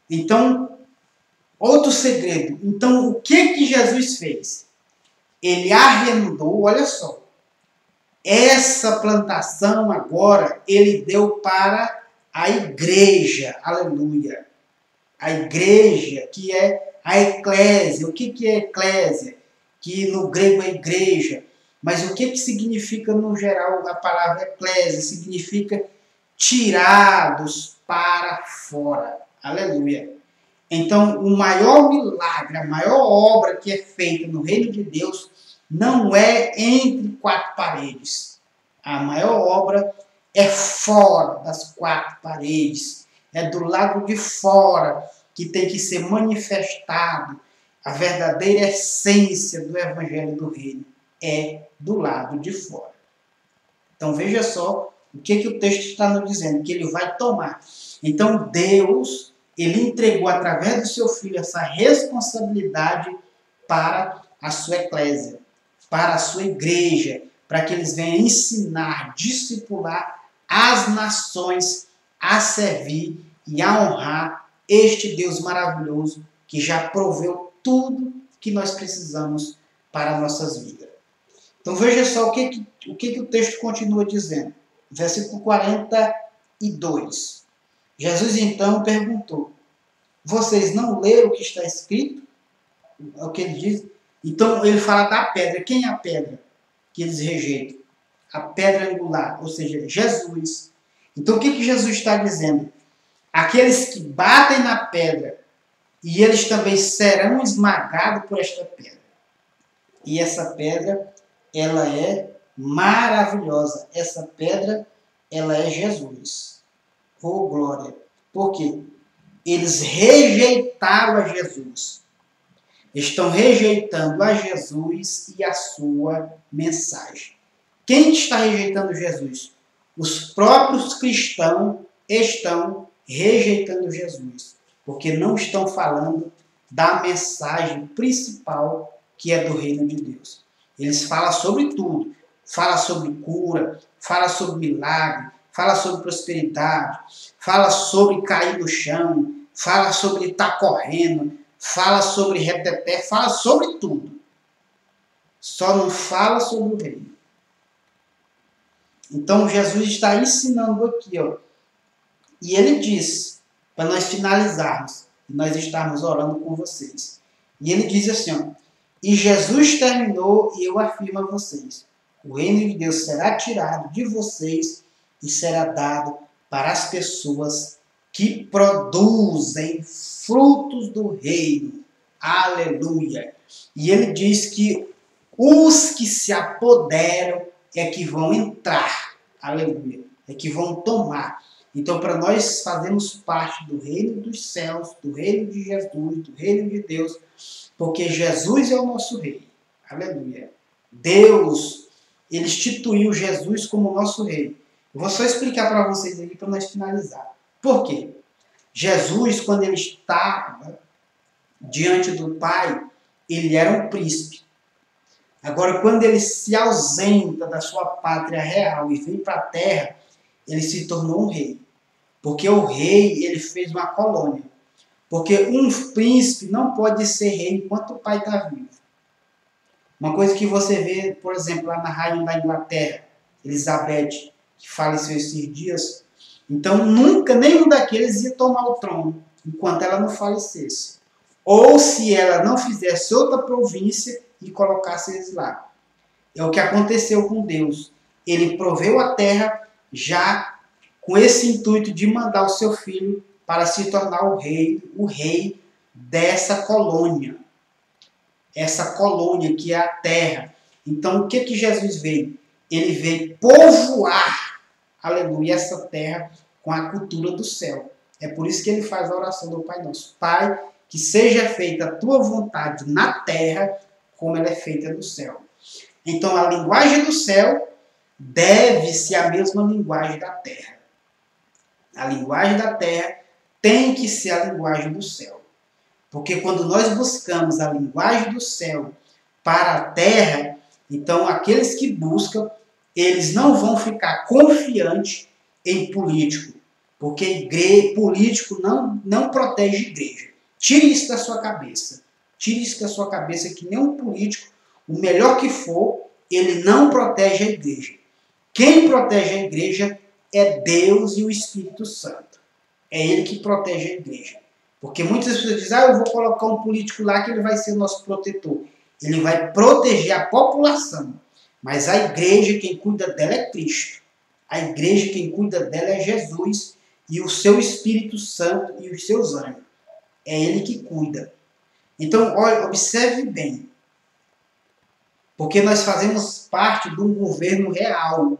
Speaker 1: Então, outro segredo. Então, o que Jesus fez? Ele arrendou, olha só, essa plantação agora, ele deu para a igreja. Aleluia! A igreja, que é a eclésia. O que é eclésia? Que no grego é igreja. Mas o que significa, no geral, a palavra eclésia? Significa tirados para fora. Aleluia! Então, o maior milagre, a maior obra que é feita no reino de Deus não é entre 4 paredes. A maior obra é fora das 4 paredes. É do lado de fora que tem que ser manifestado a verdadeira essência do evangelho do reino. É do lado de fora. Então, veja só o que o texto está nos dizendo, que ele vai tomar. Então, Deus, ele entregou através do seu filho essa responsabilidade para a sua eclésia, para a sua igreja, para que eles venham ensinar, discipular as nações a servir e a honrar este Deus maravilhoso que já proveu tudo que nós precisamos para as nossas vidas. Então veja só o que o texto continua dizendo. Versículo 42. Jesus então perguntou, vocês não leram o que está escrito? É o que ele diz. Então ele fala da pedra. Quem é a pedra que eles rejeitam? A pedra angular, ou seja, Jesus. Então o que Jesus está dizendo? Aqueles que batem na pedra, e eles também serão esmagados por esta pedra. E essa pedra, ela é maravilhosa. Essa pedra, ela é Jesus. Oh, glória! Por quê? Eles rejeitaram a Jesus. Estão rejeitando a Jesus e a sua mensagem. Quem está rejeitando Jesus? Os próprios cristãos estão rejeitando Jesus, porque não estão falando da mensagem principal que é do reino de Deus. Eles falam sobre tudo. Falam sobre cura, falam sobre milagre, fala sobre prosperidade, fala sobre cair no chão, fala sobre estar correndo, fala sobre reteté, fala sobre tudo. Só não fala sobre o reino. Então Jesus está ensinando aqui, ó. E ele diz, para nós finalizarmos, nós estarmos orando com vocês. E ele diz assim, ó, e Jesus terminou, e eu afirmo a vocês, o reino de Deus será tirado de vocês e será dado para as pessoas que produzem frutos do reino. Aleluia! E ele diz que os que se apoderam é que vão entrar. Aleluia! É que vão tomar. Então, para nós fazermos parte do reino dos céus, do reino de Jesus, do reino de Deus, porque Jesus é o nosso rei. Aleluia! Deus, ele instituiu Jesus como nosso rei. Eu vou só explicar para vocês aqui para nós finalizar. Por quê? Jesus, quando ele está diante do Pai, ele era um príncipe. Agora, quando ele se ausenta da sua pátria real e vem para a terra, ele se tornou um rei. Porque o rei, ele fez uma colônia. Porque um príncipe não pode ser rei enquanto o pai está vivo. Uma coisa que você vê, por exemplo, lá na rainha da Inglaterra, Elizabeth, que faleceu esses dias, então nunca nenhum daqueles ia tomar o trono enquanto ela não falecesse. Ou se ela não fizesse outra província e colocasse eles lá. É o que aconteceu com Deus. Ele proveu a terra já com esse intuito de mandar o seu filho para se tornar o rei dessa colônia. Essa colônia que é a terra. Então, o que Jesus veio? Ele veio povoar, aleluia, essa terra com a cultura do céu. É por isso que ele faz a oração do Pai Nosso. Pai, que seja feita a tua vontade na terra, como ela é feita no céu. Então, a linguagem do céu deve ser a mesma linguagem da terra. A linguagem da terra tem que ser a linguagem do céu. Porque quando nós buscamos a linguagem do céu para a terra, então aqueles que buscam, eles não vão ficar confiantes em político. Porque político não protege igreja. Tire isso da sua cabeça. Tire isso da sua cabeça que nenhum político, o melhor que for, ele não protege a igreja. Quem protege a igreja é Deus e o Espírito Santo. É ele que protege a igreja. Porque muitas pessoas dizem, eu vou colocar um político lá que ele vai ser o nosso protetor. Ele vai proteger a população. Mas a igreja, quem cuida dela é Cristo. A igreja, quem cuida dela é Jesus e o seu Espírito Santo e os seus anjos. É ele que cuida. Então, olha, observe bem. Porque nós fazemos parte de um governo real,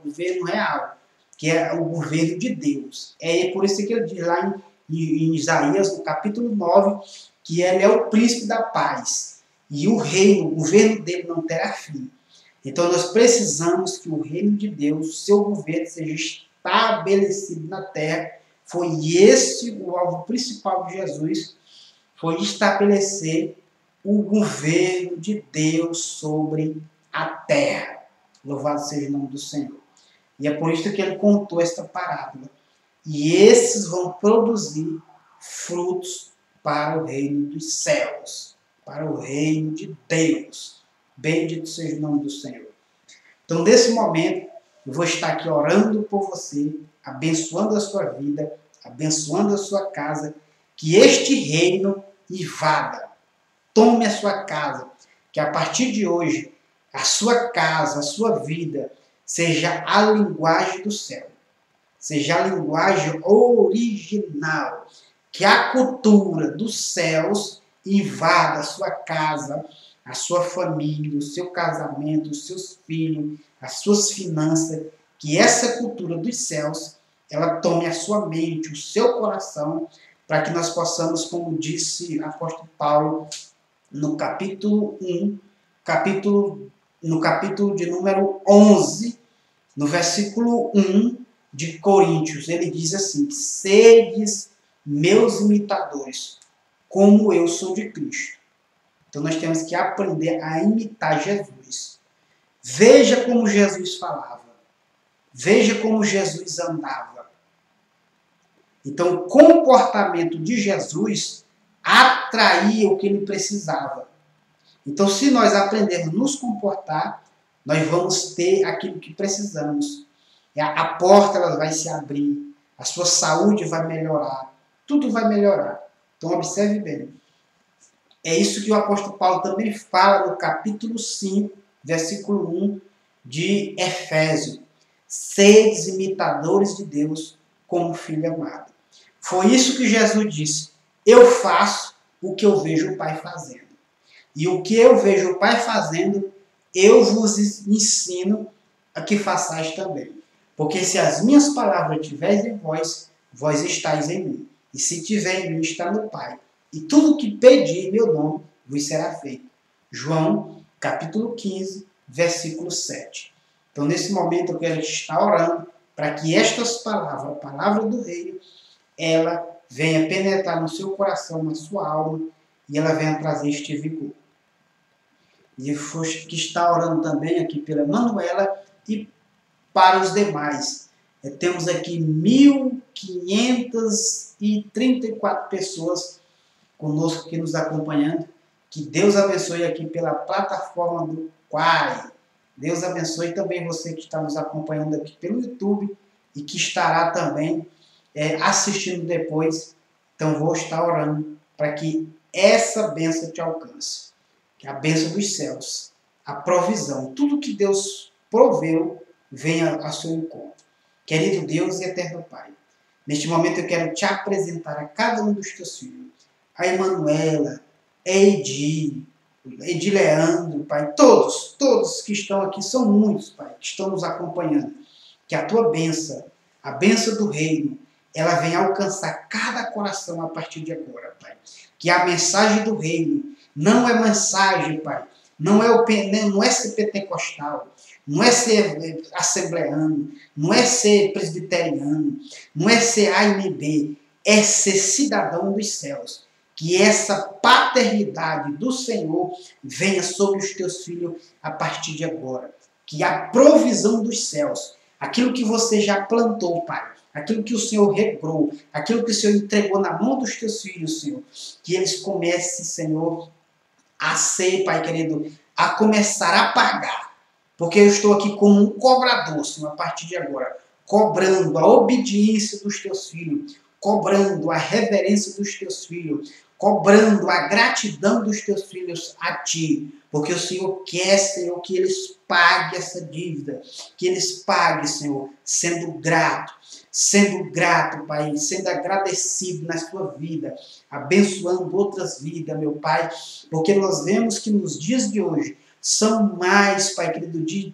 Speaker 1: que é o governo de Deus. É por isso que ele diz lá em Isaías, no capítulo 9, que ele é o príncipe da paz. E o reino, o governo dele não terá fim. Então nós precisamos que o reino de Deus, o seu governo, seja estabelecido na terra. Foi esse o alvo principal de Jesus, foi estabelecer o governo de Deus sobre a terra. Louvado seja o nome do Senhor. E é por isso que ele contou esta parábola. E esses vão produzir frutos para o reino dos céus, para o reino de Deus. Bendito seja o nome do Senhor. Então, nesse momento, eu vou estar aqui orando por você, abençoando a sua vida, abençoando a sua casa, que este reino invada, tome a sua casa, que a partir de hoje, a sua casa, a sua vida, seja a linguagem do céu. Seja a linguagem original. Que a cultura dos céus invada a sua casa, a sua família, o seu casamento, os seus filhos, as suas finanças. Que essa cultura dos céus, ela tome a sua mente, o seu coração, para que nós possamos, como disse o apóstolo Paulo, no capítulo 1, no capítulo de número 11, no versículo 1 de Coríntios, ele diz assim, sedes meus imitadores, como eu sou de Cristo. Então nós temos que aprender a imitar Jesus. Veja como Jesus falava. Veja como Jesus andava. Então o comportamento de Jesus atraía o que ele precisava. Então se nós aprendermos a nos comportar, nós vamos ter aquilo que precisamos. A porta ela vai se abrir, a sua saúde vai melhorar, tudo vai melhorar. Então observe bem. É isso que o apóstolo Paulo também fala no capítulo 5, versículo 1 de Efésios. Sedes imitadores de Deus como filho amado. Foi isso que Jesus disse. Eu faço o que eu vejo o Pai fazendo. E o que eu vejo o Pai fazendo, eu vos ensino a que façais também. Porque se as minhas palavras estiverem em vós, vós estáis em mim. E se tiver em mim, está no Pai. E tudo o que pedir em meu nome, vos será feito. João, capítulo 15, versículo 7. Então, nesse momento, eu quero estar orando para que estas palavras, a palavra do reino, ela venha penetrar no seu coração, na sua alma, e ela venha trazer este vigor. e que está orando também aqui pela Manuela e para os demais. Temos aqui 1.534 pessoas conosco aqui nos acompanhando. Que Deus abençoe aqui pela plataforma do Quai. Deus abençoe também você que está nos acompanhando aqui pelo YouTube e que estará também assistindo depois. Então vou estar orando para que essa bênção te alcance. Que a bênção dos céus, a provisão, tudo que Deus proveu, venha a seu encontro. Querido Deus e eterno Pai, neste momento eu quero te apresentar a cada um dos teus filhos. A Emanuela, a Edi Leandro, Pai, todos que estão aqui, são muitos, Pai, que estão nos acompanhando. Que a tua bênção, a bênção do reino, ela venha alcançar cada coração a partir de agora, Pai. Que a mensagem do reino não é mensagem, Pai, não é ser pentecostal, não é ser assembleano, não é ser presbiteriano, não é ser AMB, é ser cidadão dos céus. Que essa paternidade do Senhor venha sobre os teus filhos a partir de agora. Que a provisão dos céus, aquilo que você já plantou, Pai, aquilo que o Senhor regrou, aquilo que o Senhor entregou na mão dos teus filhos, Senhor, que eles comecem, Senhor, a ser, Pai querido, a começar a pagar. Porque eu estou aqui como um cobrador, Senhor, a partir de agora, cobrando a obediência dos teus filhos, cobrando a reverência dos teus filhos, cobrando a gratidão dos teus filhos a ti. Porque o Senhor quer, Senhor, que eles paguem essa dívida, que eles paguem, Senhor, sendo grato, Pai, sendo agradecido na sua vida, abençoando outras vidas, meu Pai, porque nós vemos que nos dias de hoje são mais, Pai querido, de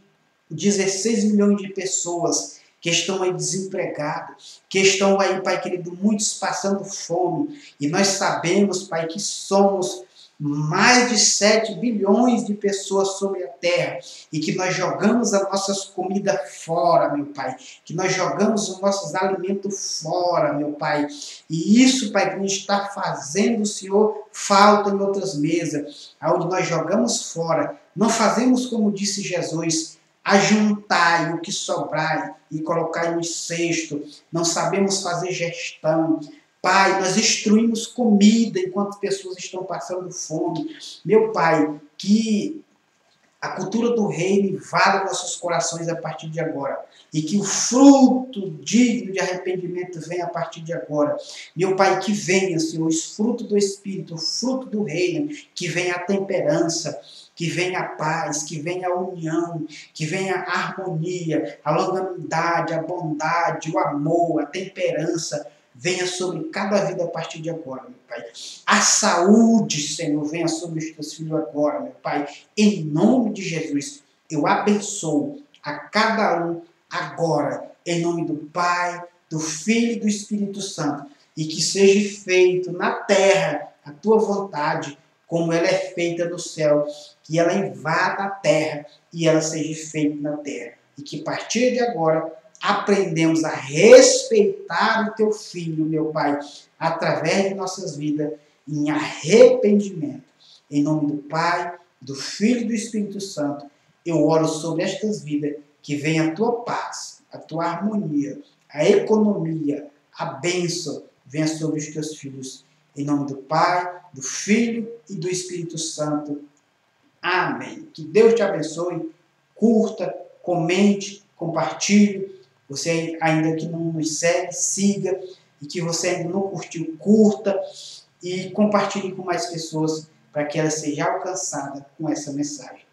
Speaker 1: 16 milhões de pessoas que estão aí desempregados, que estão aí, Pai querido, muitos passando fome, e nós sabemos, Pai, que somos mais de 7 bilhões de pessoas sobre a terra, e que nós jogamos as nossas comidas fora, meu Pai, que nós jogamos os nossos alimentos fora, meu Pai, e isso, Pai, que a gente está fazendo, Senhor, falta em outras mesas, onde nós jogamos fora, não fazemos como disse Jesus, ajuntai o que sobrar e colocai no cesto, não sabemos fazer gestão. Pai, nós destruímos comida enquanto pessoas estão passando fome. Meu Pai, que a cultura do reino invada nossos corações a partir de agora. E que o fruto digno de arrependimento venha a partir de agora. Meu Pai, que venha, Senhor, o fruto do Espírito, o fruto do reino, que venha a temperança, que venha a paz, que venha a união, que venha a harmonia, a longanimidade, a bondade, o amor, a temperança, venha sobre cada vida a partir de agora, meu Pai. A saúde, Senhor, venha sobre os teus filhos agora, meu Pai. Em nome de Jesus, eu abençoo a cada um agora, em nome do Pai, do Filho e do Espírito Santo, e que seja feito na terra a tua vontade, como ela é feita no céu, que ela invada a terra e ela seja feita na terra. E que a partir de agora aprendemos a respeitar o teu Filho, meu Pai, através de nossas vidas, em arrependimento. Em nome do Pai, do Filho e do Espírito Santo, eu oro sobre estas vidas, que venha a tua paz, a tua harmonia, a economia, a bênção, venha sobre os teus filhos. Em nome do Pai, do Filho e do Espírito Santo. Amém. Que Deus te abençoe. Curta, comente, compartilhe. Você ainda que não nos segue, siga. E que você ainda não curtiu, curta. E compartilhe com mais pessoas para que ela seja alcançada com essa mensagem.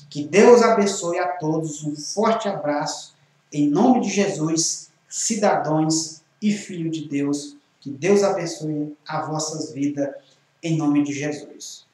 Speaker 1: Que Deus abençoe a todos. Um forte abraço. Em nome de Jesus, cidadãos e filhos de Deus. Que Deus abençoe as vossas vidas, em nome de Jesus.